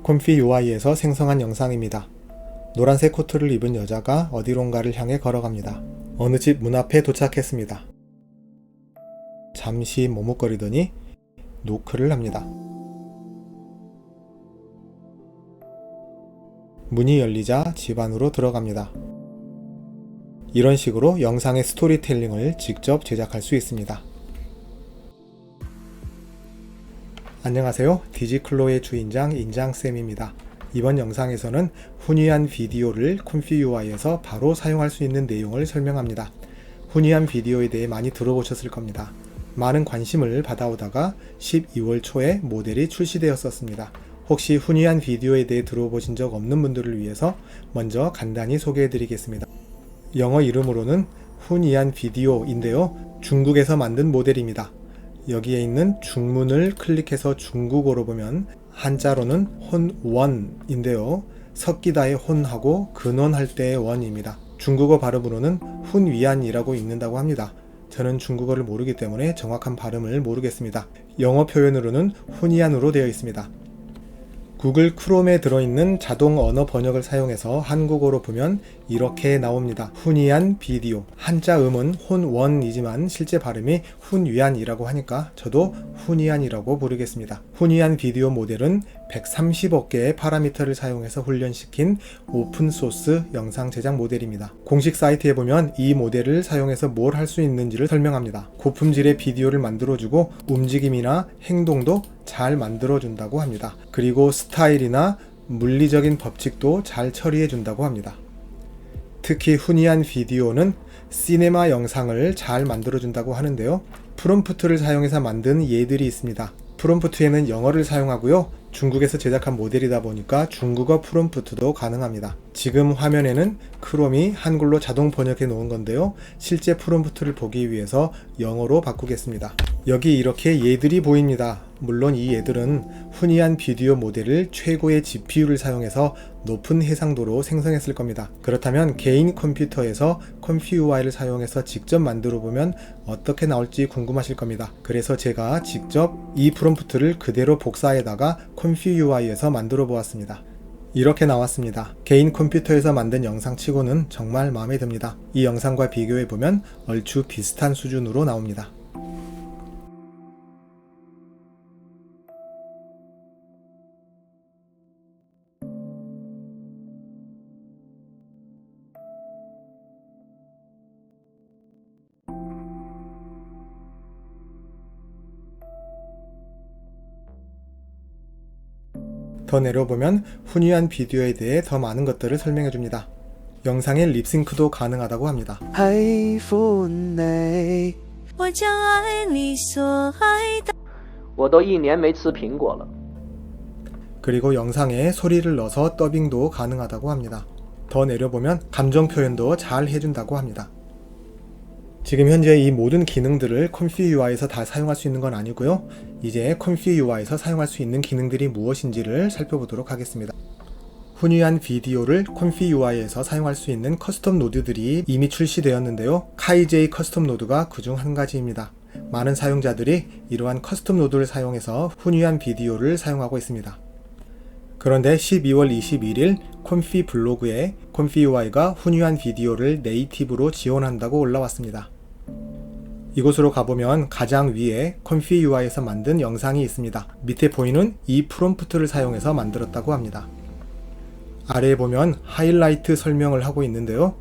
콤피 UI에서 생성한 영상입니다. 노란색 코트를 입은 여자가 어디론가를 향해 걸어갑니다. 어느 집 문 앞에 도착했습니다. 잠시 머뭇거리더니 노크를 합니다. 문이 열리자 집 안으로 들어갑니다. 이런 식으로 영상의 스토리텔링을 직접 제작할 수 있습니다. 안녕하세요. 디지클로의 주인장 인장쌤입니다. 이번 영상에서는 훈이한 비디오를 콤피 UI에서 바로 사용할 수 있는 내용을 설명합니다. 훈이한 비디오에 대해 많이 들어보셨을 겁니다. 많은 관심을 받아오다가 12월 초에 모델이 출시되었었습니다. 혹시 훈이한 비디오에 대해 들어보신 적 없는 분들을 위해서 먼저 간단히 소개해드리겠습니다. 영어 이름으로는 훈이한 비디오인데요. 중국에서 만든 모델입니다. 여기에 있는 중문을 클릭해서 중국어로 보면 한자로는 혼원인데요. 섞이다의 혼하고 근원할 때의 원입니다. 중국어 발음으로는 훈위안이라고 읽는다고 합니다. 저는 중국어를 모르기 때문에 정확한 발음을 모르겠습니다. 영어 표현으로는 훈이안으로 되어 있습니다. 구글 크롬에 들어있는 자동 언어 번역을 사용해서 한국어로 보면 이렇게 나옵니다. 훈이한 비디오. 한자음은 혼원이지만 실제 발음이 훈위안이라고 하니까 저도 훈이안이라고 부르겠습니다. 훈이한 비디오 모델은 130억 개의 파라미터를 사용해서 훈련시킨 오픈소스 영상 제작 모델입니다. 공식 사이트에 보면 이 모델을 사용해서 뭘 할 수 있는지를 설명합니다. 고품질의 비디오를 만들어주고 움직임이나 행동도 잘 만들어준다고 합니다. 그리고 스타일이나 물리적인 법칙도 잘 처리해준다고 합니다. 특히 훈이한 비디오는 시네마 영상을 잘 만들어준다고 하는데요. 프롬프트를 사용해서 만든 예들이 있습니다. 프롬프트에는 영어를 사용하고요. 중국에서 제작한 모델이다 보니까 중국어 프롬프트도 가능합니다. 지금 화면에는 크롬이 한글로 자동 번역해 놓은 건데요. 실제 프롬프트를 보기 위해서 영어로 바꾸겠습니다. 여기 이렇게 예들이 보입니다. 물론 이 예들은 훈이한 비디오 모델을 최고의 GPU를 사용해서 높은 해상도로 생성했을 겁니다. 그렇다면 개인 컴퓨터에서 콤피 UI를 사용해서 직접 만들어 보면 어떻게 나올지 궁금하실 겁니다. 그래서 제가 직접 이 프롬프트를 그대로 복사해다가 콤피 UI에서 만들어 보았습니다. 이렇게 나왔습니다. 개인 컴퓨터에서 만든 영상 치고는 정말 마음에 듭니다. 이 영상과 비교해 보면 얼추 비슷한 수준으로 나옵니다. 더 내려보면 훈이한 비디오에 대해 더 많은 것들을 설명해줍니다. 영상의 립싱크도 가능하다고 합니다. 我都1年没吃苹果了。 그리고 영상에 소리를 넣어서 더빙도 가능하다고 합니다. 더 내려보면 감정 표현도 잘 해준다고 합니다. 지금 현재 이 모든 기능들을 콤피 UI에서 다 사용할 수 있는 건 아니고요. 이제 콤피 UI에서 사용할 수 있는 기능들이 무엇인지를 살펴보도록 하겠습니다. 훈이한 비디오를 콤피 UI에서 사용할 수 있는 커스텀 노드들이 이미 출시되었는데요. 카이제이 커스텀 노드가 그중 한 가지입니다. 많은 사용자들이 이러한 커스텀 노드를 사용해서 훈이한 비디오를 사용하고 있습니다. 그런데 12월 21일 콤피 블로그에 콤피 UI가 훈이한 비디오를 네이티브로 지원한다고 올라왔습니다. 이곳으로 가보면 가장 위에 콤피 UI에서 만든 영상이 있습니다. 밑에 보이는 이 프롬프트를 사용해서 만들었다고 합니다. 아래에 보면 하이라이트 설명을 하고 있는데요.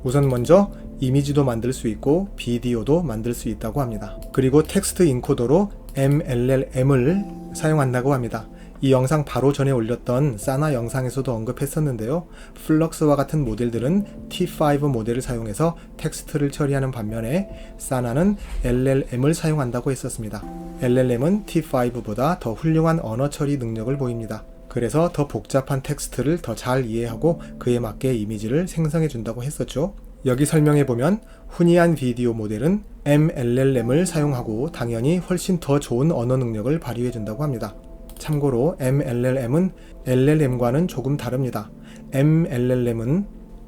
우선 먼저 이미지도 만들 수 있고 비디오도 만들 수 있다고 합니다. 그리고 텍스트 인코더로 MLLM을 사용한다고 합니다. 이 영상 바로 전에 올렸던 사나 영상에서도 언급했었는데요. 플럭스와 같은 모델들은 T5 모델을 사용해서 텍스트를 처리하는 반면에 사나는 LLM을 사용한다고 했었습니다. LLM은 T5보다 더 훌륭한 언어 처리 능력을 보입니다. 그래서 더 복잡한 텍스트를 더 잘 이해하고 그에 맞게 이미지를 생성해 준다고 했었죠. 여기 설명해보면 훈이한 비디오 모델은 MLLM을 사용하고 당연히 훨씬 더 좋은 언어 능력을 발휘해 준다고 합니다. 참고로 MLLM은 LLM과는 조금 다릅니다. MLLM은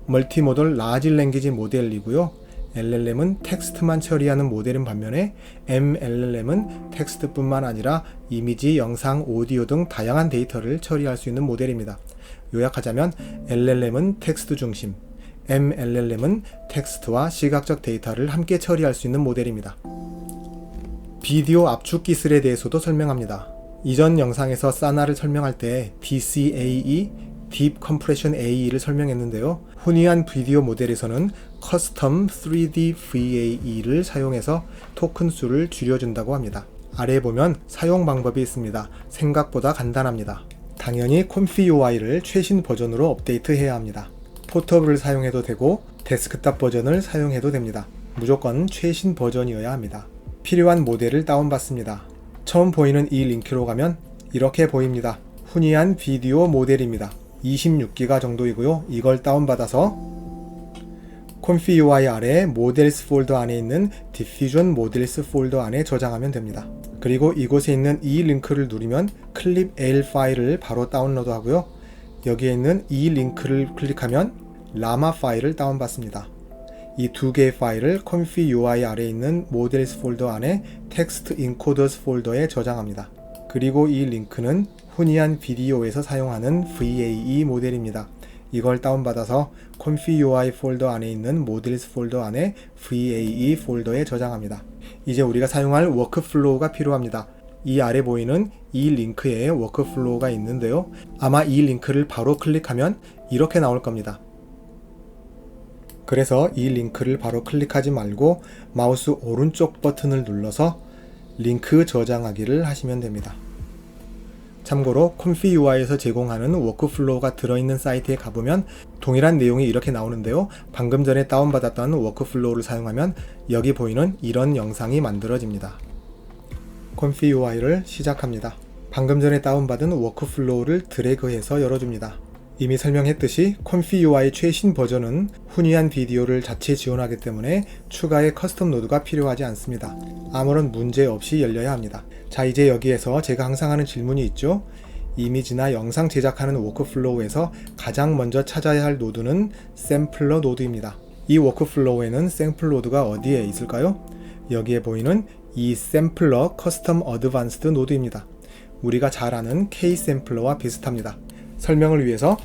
멀티모델 라지 랭귀지 모델이고요. LLM은 텍스트만 처리하는 모델인 반면에 MLLM은 텍스트뿐만 아니라 이미지, 영상, 오디오 등 다양한 데이터를 처리할 수 있는 모델입니다. 요약하자면 LLM은 텍스트 중심, MLLM은 텍스트와 시각적 데이터를 함께 처리할 수 있는 모델입니다. 비디오 압축 기술에 대해서도 설명합니다. 이전 영상에서 사나를 설명할 때 DCAE, Deep Compression AE를 설명했는데요. 훈이한 비디오 모델에서는 커스텀 3D VAE를 사용해서 토큰 수를 줄여준다고 합니다. 아래에 보면 사용 방법이 있습니다. 생각보다 간단합니다. 당연히 콤피UI를 최신 버전으로 업데이트해야 합니다. 포터블을 사용해도 되고 데스크탑 버전을 사용해도 됩니다. 무조건 최신 버전이어야 합니다. 필요한 모델을 다운받습니다. 처음 보이는 이 링크로 가면 이렇게 보입니다. 훈이한 비디오 모델입니다. 26기가 정도이고요. 이걸 다운받아서 콤피UI 아래 모델스 폴더 안에 있는 Diffusion 모델스 폴더 안에 저장하면 됩니다. 그리고 이곳에 있는 이 링크를 누르면 클립 L 파일을 바로 다운로드 하고요. 여기에 있는 이 링크를 클릭하면 라마 파일을 다운받습니다. 이 두 개의 파일을 콤피UI 아래에 있는 모델스 폴더 안에 텍스트 인코더스 폴더에 저장합니다. 그리고 이 링크는 훈이한 비디오에서 사용하는 VAE 모델입니다. 이걸 다운받아서 콤피UI 폴더 안에 있는 모델스 폴더 안에 VAE 폴더에 저장합니다. 이제 우리가 사용할 워크플로우가 필요합니다. 이 아래 보이는 이 링크에 워크플로우가 있는데요. 아마 이 링크를 바로 클릭하면 이렇게 나올 겁니다. 그래서 이 링크를 바로 클릭하지 말고 마우스 오른쪽 버튼을 눌러서 링크 저장하기를 하시면 됩니다. 참고로 콤피UI에서 제공하는 워크플로우가 들어있는 사이트에 가보면 동일한 내용이 이렇게 나오는데요. 방금 전에 다운받았던 워크플로우를 사용하면 여기 보이는 이런 영상이 만들어집니다. 콤피UI를 시작합니다. 방금 전에 다운받은 워크플로우를 드래그해서 열어줍니다. 이미 설명했듯이 콤피UI 최신 버전은 훈이한 비디오를 자체 지원하기 때문에 추가의 커스텀 노드가 필요하지 않습니다. 아무런 문제 없이 열려야 합니다. 자, 이제 여기에서 제가 항상 하는 질문이 있죠. 이미지나 영상 제작하는 워크플로우에서 가장 먼저 찾아야 할 노드는 샘플러 노드입니다. 이 워크플로우에는 샘플 노드가 어디에 있을까요? 여기에 보이는 이 샘플러 커스텀 어드밴스드 노드입니다. 우리가 잘 아는 K-샘플러와 비슷합니다. 설명을 위해서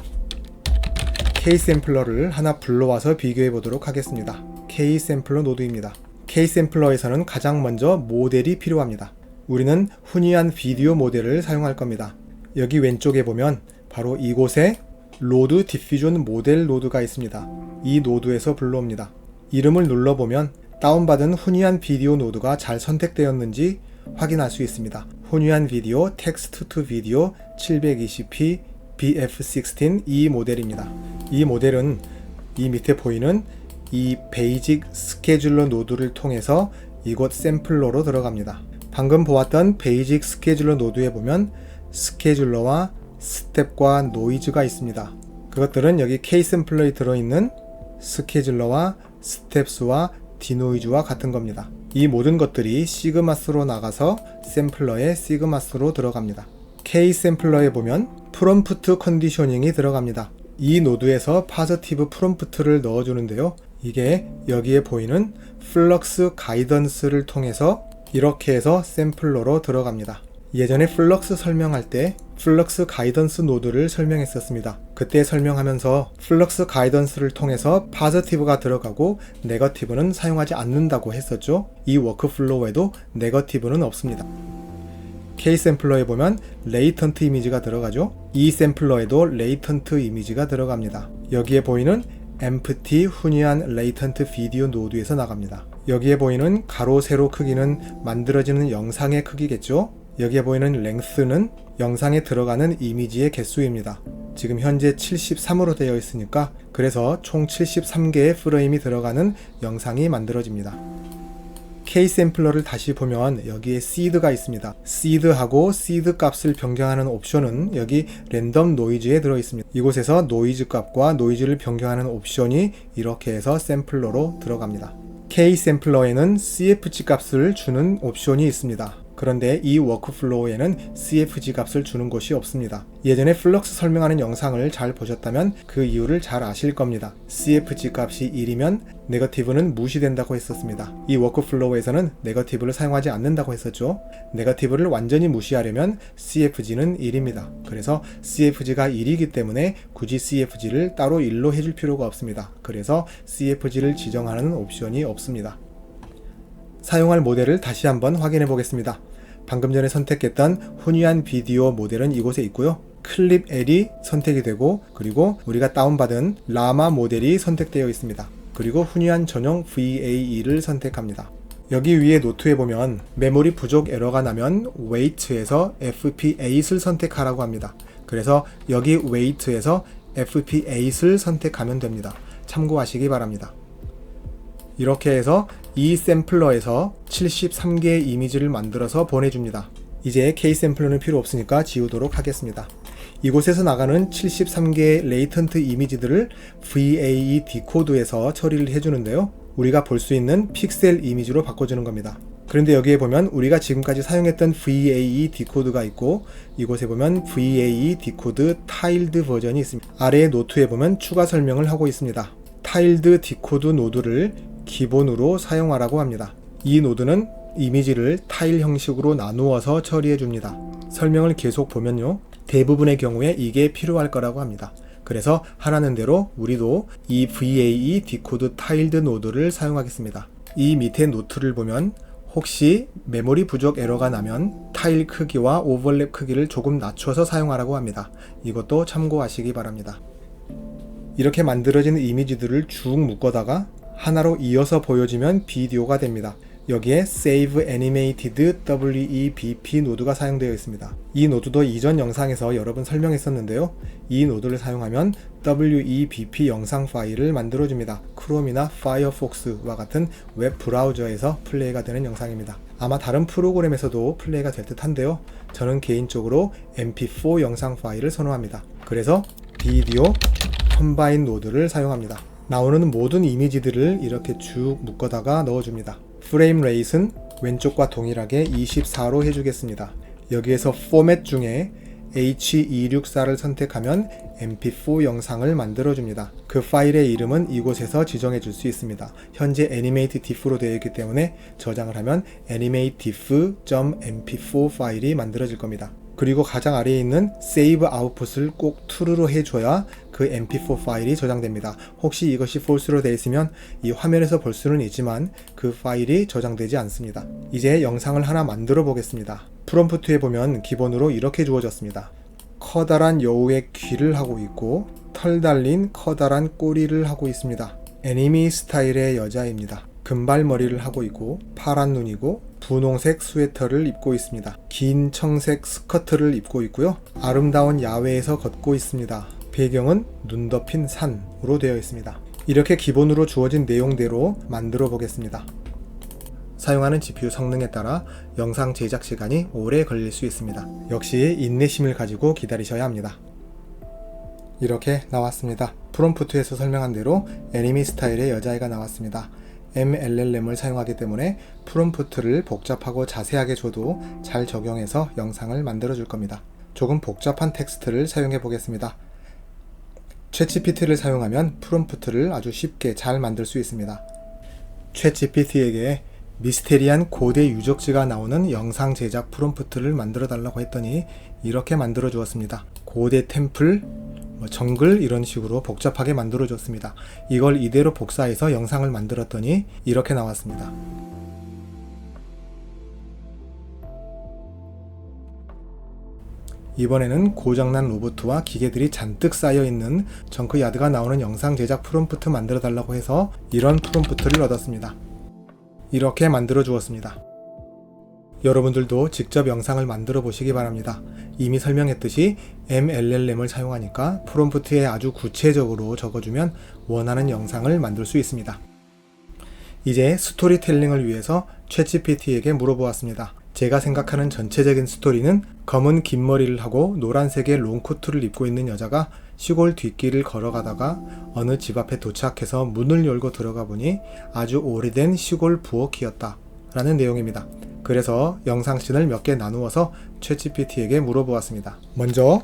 K-샘플러를 하나 불러와서 비교해 보도록 하겠습니다. K-샘플러 노드입니다. K-샘플러에서는 가장 먼저 모델이 필요합니다. 우리는 훈이한 비디오 모델을 사용할 겁니다. 여기 왼쪽에 보면 바로 이곳에 로드 디퓨전 모델 노드가 있습니다. 이 노드에서 불러옵니다. 이름을 눌러보면 다운받은 훈이한 비디오 노드가 잘 선택되었는지 확인할 수 있습니다. 훈이한 비디오 텍스트 투 비디오 720p BF16 이 모델입니다. 이 모델은 이 밑에 보이는 이 베이직 스케줄러 노드를 통해서 이곳 샘플러로 들어갑니다. 방금 보았던 베이직 스케줄러 노드에 보면 스케줄러와 스텝과 노이즈가 있습니다. 그것들은 여기 K-샘플러에 들어있는 스케줄러와 스텝스와 디노이즈와 같은 겁니다. 이 모든 것들이 시그마스로 나가서 샘플러에 시그마스로 들어갑니다. K-샘플러에 보면 프롬프트 컨디셔닝이 들어갑니다. 이 노드에서 파저티브 프롬프트를 넣어주는데요. 이게 여기에 보이는 플럭스 가이던스를 통해서 이렇게 해서 샘플러로 들어갑니다. 예전에 플럭스 설명할 때 플럭스 가이던스 노드를 설명했었습니다. 그때 설명하면서 플럭스 가이던스를 통해서 파저티브가 들어가고 네거티브는 사용하지 않는다고 했었죠. 이 워크플로우에도 네거티브는 없습니다. K-샘플러에 보면 레이턴트 이미지가 들어가죠. 이 샘플러에도 레이턴트 이미지가 들어갑니다. 여기에 보이는 empty 훈이한 레이턴트 비디오 노드에서 나갑니다. 여기에 보이는 가로 세로 크기는 만들어지는 영상의 크기겠죠. 여기에 보이는 랭스는 영상에 들어가는 이미지의 개수입니다. 지금 현재 73으로 되어 있으니까 그래서 총 73개의 프레임이 들어가는 영상이 만들어집니다. K-샘플러를 다시 보면 여기에 seed가 있습니다. seed하고 seed 값을 변경하는 옵션은 여기 랜덤 노이즈에 들어있습니다. 이곳에서 노이즈 값과 노이즈를 변경하는 옵션이 이렇게 해서 샘플러로 들어갑니다. K-샘플러에는 CFG 값을 주는 옵션이 있습니다. 그런데 이 워크플로우에는 CFG 값을 주는 곳이 없습니다. 예전에 플럭스 설명하는 영상을 잘 보셨다면 그 이유를 잘 아실 겁니다. CFG 값이 1이면 네거티브는 무시된다고 했었습니다. 이 워크플로우에서는 네거티브를 사용하지 않는다고 했었죠. 네거티브를 완전히 무시하려면 CFG는 1입니다. 그래서 CFG가 1이기 때문에 굳이 CFG를 따로 1로 해줄 필요가 없습니다. 그래서 CFG를 지정하는 옵션이 없습니다. 사용할 모델을 다시 한번 확인해 보겠습니다. 방금 전에 선택했던 훈이안 비디오 모델은 이곳에 있고요. 클립 L이 선택이 되고, 그리고 우리가 다운받은 라마 모델이 선택되어 있습니다. 그리고 훈이안 전용 VAE를 선택합니다. 여기 위에 노트에 보면 메모리 부족 에러가 나면 weight에서 FP8을 선택하라고 합니다. 그래서 여기 weight에서 FP8을 선택하면 됩니다. 참고하시기 바랍니다. 이렇게 해서 이 샘플러에서 73개의 이미지를 만들어서 보내줍니다. 이제 K 샘플러는 필요 없으니까 지우도록 하겠습니다. 이곳에서 나가는 73개의 레이턴트 이미지들을 VAE 디코드에서 처리를 해주는데요. 우리가 볼 수 있는 픽셀 이미지로 바꿔주는 겁니다. 그런데 여기에 보면 우리가 지금까지 사용했던 VAE 디코드가 있고, 이곳에 보면 VAE 디코드 타일드 버전이 있습니다. 아래의 노트에 보면 추가 설명을 하고 있습니다. 타일드 디코드 노드를 기본으로 사용하라고 합니다. 이 노드는 이미지를 타일 형식으로 나누어서 처리해 줍니다. 설명을 계속 보면요, 대부분의 경우에 이게 필요할 거라고 합니다. 그래서 하라는 대로 우리도 이 VAE 디코드 타일드 노드를 사용하겠습니다. 이 밑에 노트를 보면 혹시 메모리 부족 에러가 나면 타일 크기와 오버랩 크기를 조금 낮춰서 사용하라고 합니다. 이것도 참고하시기 바랍니다. 이렇게 만들어진 이미지들을 쭉 묶어다가 하나로 이어서 보여주면 비디오가 됩니다. 여기에 Save Animated WEBP 노드가 사용되어 있습니다. 이 노드도 이전 영상에서 여러 번 설명했었는데요. 이 노드를 사용하면 WEBP 영상 파일을 만들어줍니다. 크롬이나 파이어폭스와 같은 웹 브라우저에서 플레이가 되는 영상입니다. 아마 다른 프로그램에서도 플레이가 될 듯 한데요. 저는 개인적으로 MP4 영상 파일을 선호합니다. 그래서 비디오 컴바인 노드를 사용합니다. 나오는 모든 이미지들을 이렇게 쭉 묶어다가 넣어줍니다. 프레임 레이트는 왼쪽과 동일하게 24로 해주겠습니다. 여기에서 포맷 중에 H264를 선택하면 MP4 영상을 만들어줍니다. 그 파일의 이름은 이곳에서 지정해 줄 수 있습니다. 현재 animate diff로 되어 있기 때문에 저장을 하면 animate.diff.mp4 파일이 만들어질 겁니다. 그리고 가장 아래에 있는 Save Output을 꼭 true로 해줘야 그 mp4 파일이 저장됩니다. 혹시 이것이 false로 되어 있으면 이 화면에서 볼 수는 있지만 그 파일이 저장되지 않습니다. 이제 영상을 하나 만들어 보겠습니다. 프롬프트에 보면 기본으로 이렇게 주어졌습니다. 커다란 여우의 귀를 하고 있고 털 달린 커다란 꼬리를 하고 있습니다. 애니미 스타일의 여자입니다. 금발머리를 하고 있고 파란 눈이고 분홍색 스웨터를 입고 있습니다. 긴 청색 스커트를 입고 있고요. 아름다운 야외에서 걷고 있습니다. 배경은 눈 덮인 산으로 되어 있습니다. 이렇게 기본으로 주어진 내용대로 만들어 보겠습니다. 사용하는 GPU 성능에 따라 영상 제작 시간이 오래 걸릴 수 있습니다. 역시 인내심을 가지고 기다리셔야 합니다. 이렇게 나왔습니다. 프롬프트에서 설명한 대로 애니미 스타일의 여자애가 나왔습니다. MLLM을 사용하기 때문에 프롬프트를 복잡하고 자세하게 줘도 잘 적용해서 영상을 만들어 줄 겁니다. 조금 복잡한 텍스트를 사용해 보겠습니다. 챗GPT를 사용하면 프롬프트를 아주 쉽게 잘 만들 수 있습니다. 챗GPT에게 미스테리한 고대 유적지가 나오는 영상 제작 프롬프트를 만들어 달라고 했더니 이렇게 만들어 주었습니다. 고대 템플, 정글 이런 식으로 복잡하게 만들어 줬습니다. 이걸 이대로 복사해서 영상을 만들었더니 이렇게 나왔습니다. 이번에는 고장난 로봇과 기계들이 잔뜩 쌓여있는 정크야드가 나오는 영상 제작 프롬프트 만들어 달라고 해서 이런 프롬프트를 얻었습니다. 이렇게 만들어 주었습니다. 여러분들도 직접 영상을 만들어 보시기 바랍니다. 이미 설명했듯이 MLLM을 사용하니까 프롬프트에 아주 구체적으로 적어주면 원하는 영상을 만들 수 있습니다. 이제 스토리텔링을 위해서 챗GPT에게 물어보았습니다. 제가 생각하는 전체적인 스토리는 검은 긴 머리를 하고 노란색의 롱코트를 입고 있는 여자가 시골 뒷길을 걸어가다가 어느 집 앞에 도착해서 문을 열고 들어가 보니 아주 오래된 시골 부엌이었다. 라는 내용입니다. 그래서 영상씬을 몇 개 나누어서 챗GPT에게 물어보았습니다. 먼저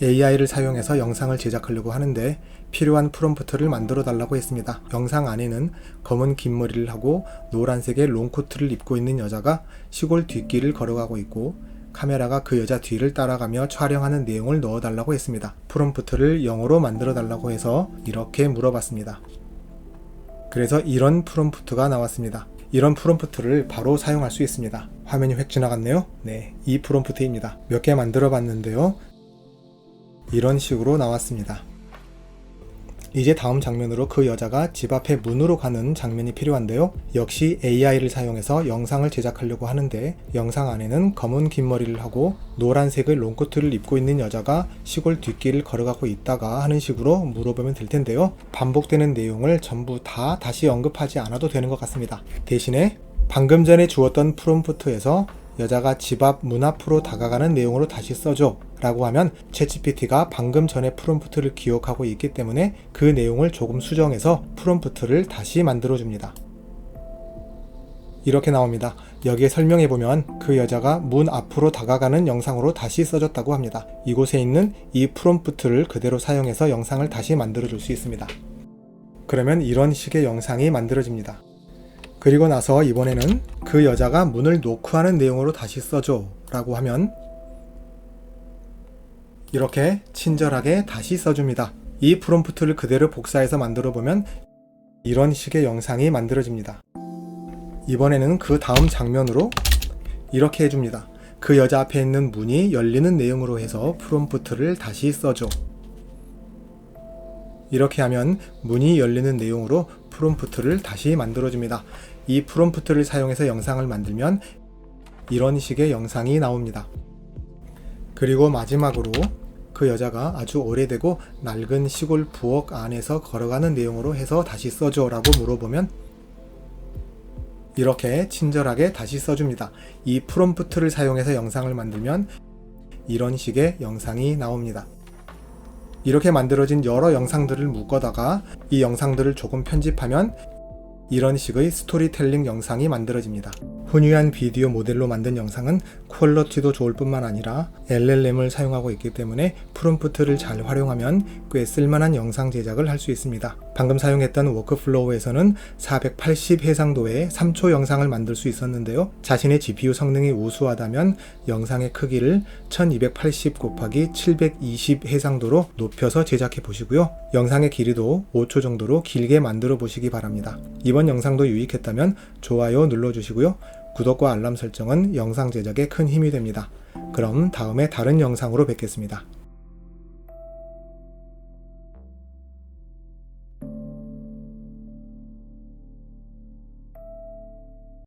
AI를 사용해서 영상을 제작하려고 하는데 필요한 프롬프트를 만들어 달라고 했습니다. 영상 안에는 검은 긴 머리를 하고 노란색의 롱코트를 입고 있는 여자가 시골 뒷길을 걸어가고 있고 카메라가 그 여자 뒤를 따라가며 촬영하는 내용을 넣어달라고 했습니다. 프롬프트를 영어로 만들어 달라고 해서 이렇게 물어봤습니다. 그래서 이런 프롬프트가 나왔습니다. 이런 프롬프트를 바로 사용할 수 있습니다. 화면이 획 지나갔네요. 네, 이 프롬프트입니다. 몇 개 만들어 봤는데요. 이런 식으로 나왔습니다. 이제 다음 장면으로 그 여자가 집 앞에 문으로 가는 장면이 필요한데요. 역시 AI를 사용해서 영상을 제작하려고 하는데 영상 안에는 검은 긴 머리를 하고 노란색의 롱코트를 입고 있는 여자가 시골 뒷길을 걸어가고 있다가 하는 식으로 물어보면 될 텐데요. 반복되는 내용을 전부 다 다시 언급하지 않아도 되는 것 같습니다. 대신에 방금 전에 주었던 프롬프트에서 여자가 집 앞 문 앞으로 다가가는 내용으로 다시 써줘 라고 하면 챗GPT가 방금 전에 프롬프트를 기억하고 있기 때문에 그 내용을 조금 수정해서 프롬프트를 다시 만들어 줍니다. 이렇게 나옵니다. 여기에 설명해보면 그 여자가 문 앞으로 다가가는 영상으로 다시 써줬다고 합니다. 이곳에 있는 이 프롬프트를 그대로 사용해서 영상을 다시 만들어 줄 수 있습니다. 그러면 이런 식의 영상이 만들어집니다. 그리고 나서 이번에는 그 여자가 문을 노크하는 내용으로 다시 써줘 라고 하면 이렇게 친절하게 다시 써줍니다. 이 프롬프트를 그대로 복사해서 만들어 보면 이런 식의 영상이 만들어집니다. 이번에는 그 다음 장면으로 이렇게 해줍니다. 그 여자 앞에 있는 문이 열리는 내용으로 해서 프롬프트를 다시 써줘. 이렇게 하면 문이 열리는 내용으로 프롬프트를 다시 만들어줍니다. 이 프롬프트를 사용해서 영상을 만들면 이런 식의 영상이 나옵니다. 그리고 마지막으로 그 여자가 아주 오래되고 낡은 시골 부엌 안에서 걸어가는 내용으로 해서 다시 써줘 라고 물어보면 이렇게 친절하게 다시 써줍니다. 이 프롬프트를 사용해서 영상을 만들면 이런 식의 영상이 나옵니다. 이렇게 만들어진 여러 영상들을 묶어다가 이 영상들을 조금 편집하면 이런 식의 스토리텔링 영상이 만들어집니다. 훈유한 비디오 모델로 만든 영상은 퀄리티도 좋을 뿐만 아니라 LLM을 사용하고 있기 때문에 프롬프트를 잘 활용하면 꽤 쓸만한 영상 제작을 할 수 있습니다. 방금 사용했던 워크플로우에서는 480 해상도의 3초 영상을 만들 수 있었는데요. 자신의 GPU 성능이 우수하다면 영상의 크기를 1280 곱하기 720 해상도로 높여서 제작해 보시고요. 영상의 길이도 5초 정도로 길게 만들어 보시기 바랍니다. 이번 영상도 유익했다면 좋아요 눌러주시고요. 구독과 알람 설정은 영상 제작에 큰 힘이 됩니다. 그럼 다음에 다른 영상으로 뵙겠습니다.